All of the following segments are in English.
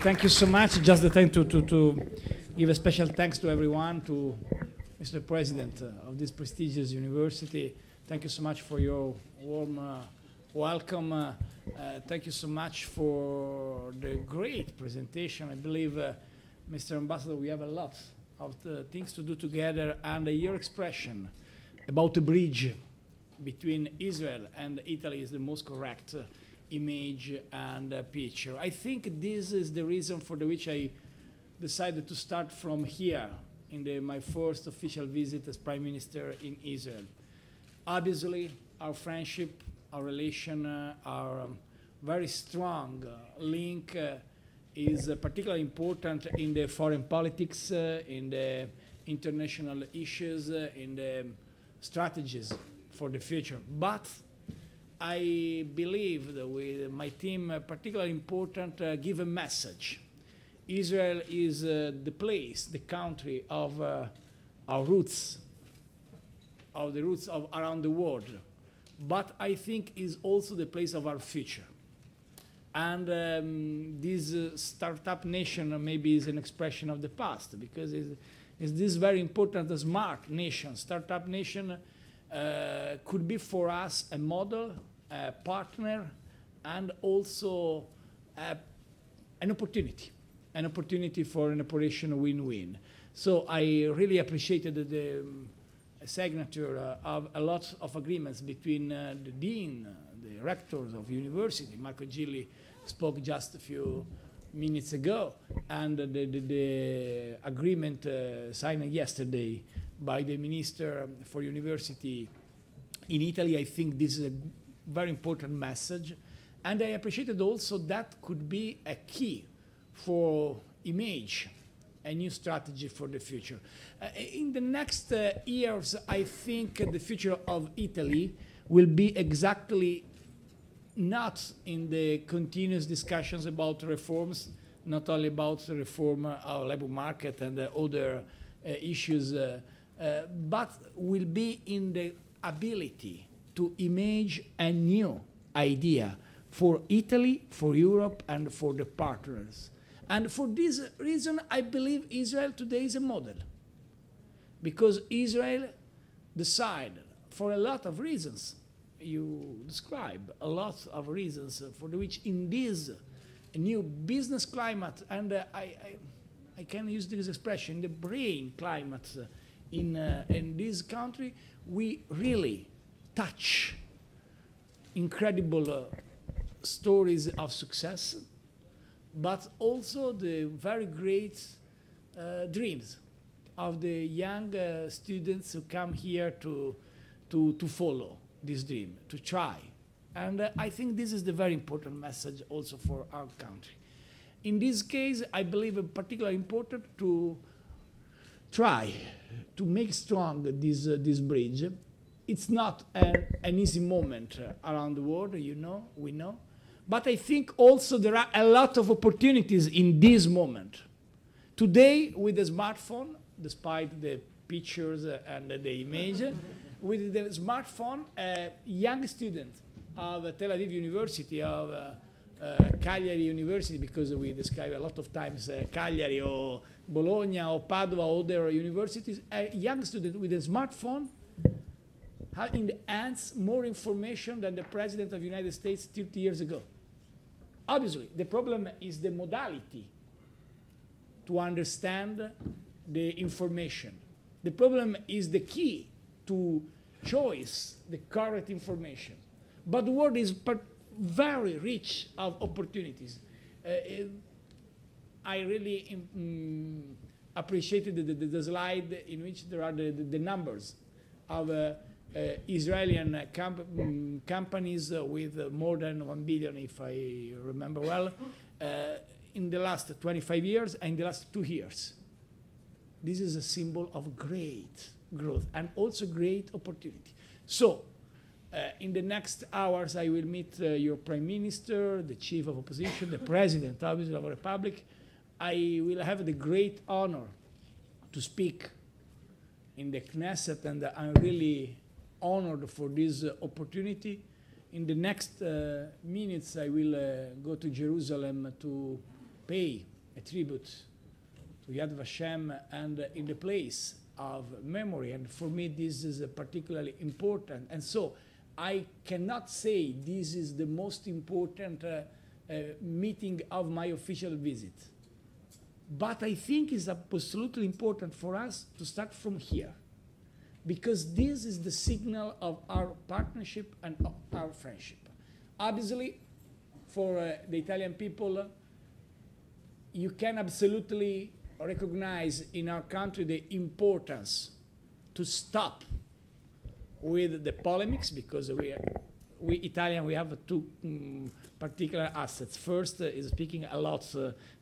Thank you so much. Just the time to give a special thanks to everyone, to Mr. President of this prestigious university. Thank you so much for your warm welcome. Thank you so much for the great presentation. I believe, Mr. Ambassador, we have a lot of things to do together, and your expression about the bridge between Israel and Italy is the most correct image and picture. I think this is the reason for which I decided to start from here in my first official visit as Prime Minister in Israel. Obviously, our friendship, our relation, our very strong link is particularly important in the foreign politics, in the international issues, in the strategies for the future. But I believe that with my team, particularly important, give a message. Israel is the place, the country of our roots, of the roots of around the world. But I think is also the place of our future. And this startup nation maybe is an expression of the past, because it's this very important smart nation, startup nation, could be for us a model, a partner, and also an opportunity for an operation win-win. So I really appreciated the signature of a lot of agreements between the dean, the rectors of university. Marco Gilli spoke just a few minutes ago, and the agreement signed yesterday by the Minister for University in Italy. I think this is a very important message, and I appreciated also that could be a key for image, a new strategy for the future. In the next years, I think the future of Italy will be exactly not in the continuous discussions about reforms, not only about the reform of labor market and other issues, but will be in the ability to image a new idea for Italy, for Europe, and for the partners. And for this reason, I believe Israel today is a model. Because Israel decided, for a lot of reasons, you describe a lot of reasons for which in this new business climate, and I can use this expression, the brain climate in this country, we really touch incredible stories of success, but also the very great dreams of the young students who come here to follow this dream, to try. And I think this is the very important message also for our country. In this case, I believe it's particularly important to try to make strong this bridge. It's not an easy moment around the world, you know, we know. But I think also there are a lot of opportunities in this moment. Today, with the smartphone, despite the pictures and the image, with the smartphone, young students of Tel Aviv University, of Cagliari University, because we describe a lot of times Cagliari or Bologna or Padua or other universities, a young student with a smartphone have in the hands more information than the President of the United States 30 years ago. Obviously, the problem is the modality to understand the information. The problem is the key to choice the correct information. But the world is very rich of opportunities. I really appreciated the slide in which there are the numbers of Israeli companies with more than 1 billion, if I remember well, in the last 25 years and in the last 2 years. This is a symbol of great growth and also great opportunity. So, in the next hours, I will meet your Prime Minister, the Chief of Opposition, the President, obviously, of the Republic. I will have the great honor to speak in the Knesset, and I'm really honored for this opportunity. In the next minutes, I will go to Jerusalem to pay a tribute to Yad Vashem and in the place of memory. And for me, this is particularly important. And so I cannot say this is the most important meeting of my official visit. But I think it's absolutely important for us to start from here, because this is the signal of our partnership and of our friendship. Obviously, for the Italian people, you can absolutely recognize in our country the importance to stop with the polemics, because we Italian, we have two particular assets. First is speaking a lot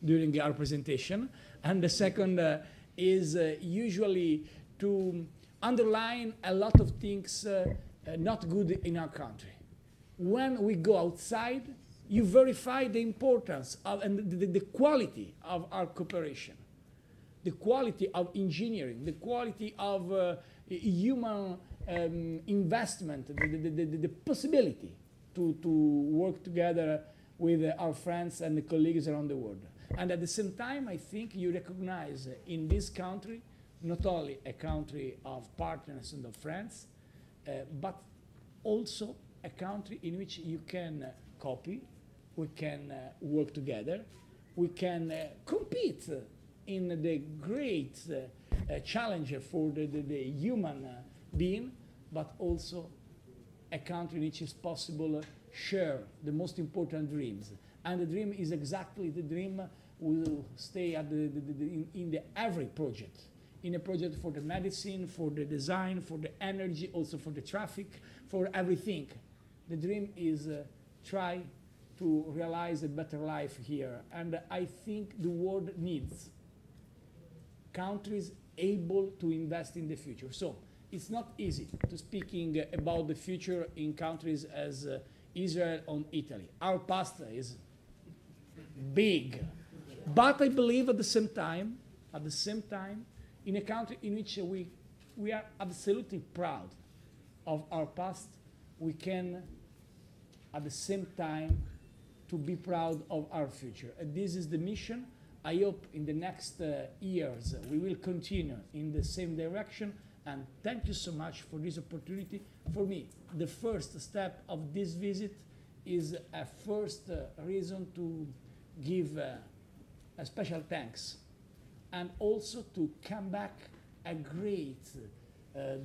during our presentation, and the second is usually to underline a lot of things not good in our country. When we go outside, you verify the importance of, and the quality of our cooperation, the quality of engineering, the quality of human investment, the possibility to work together with our friends and the colleagues around the world. And at the same time, I think you recognize in this country not only a country of partners and of friends, but also a country in which you can copy, we can work together, we can compete in the great challenge for the human being, but also a country in which is possible share the most important dreams. And the dream is exactly the dream will stay at in every project. In a project for the medicine, for the design, for the energy, also for the traffic, for everything. The dream is try to realize a better life here. And I think the world needs countries able to invest in the future. So it's not easy to speaking about the future in countries as Israel or Italy. Our past is big. But I believe at the same time, in a country in which we are absolutely proud of our past, we can at the same time to be proud of our future. And this is the mission. I hope in the next years we will continue in the same direction. And thank you so much for this opportunity. For me, the first step of this visit is a first reason to give a special thanks, and also to come back a great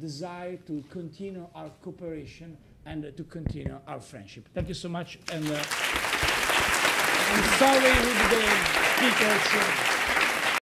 desire to continue our cooperation and to continue our friendship. Thank you so much, and I'm sorry with the speakers.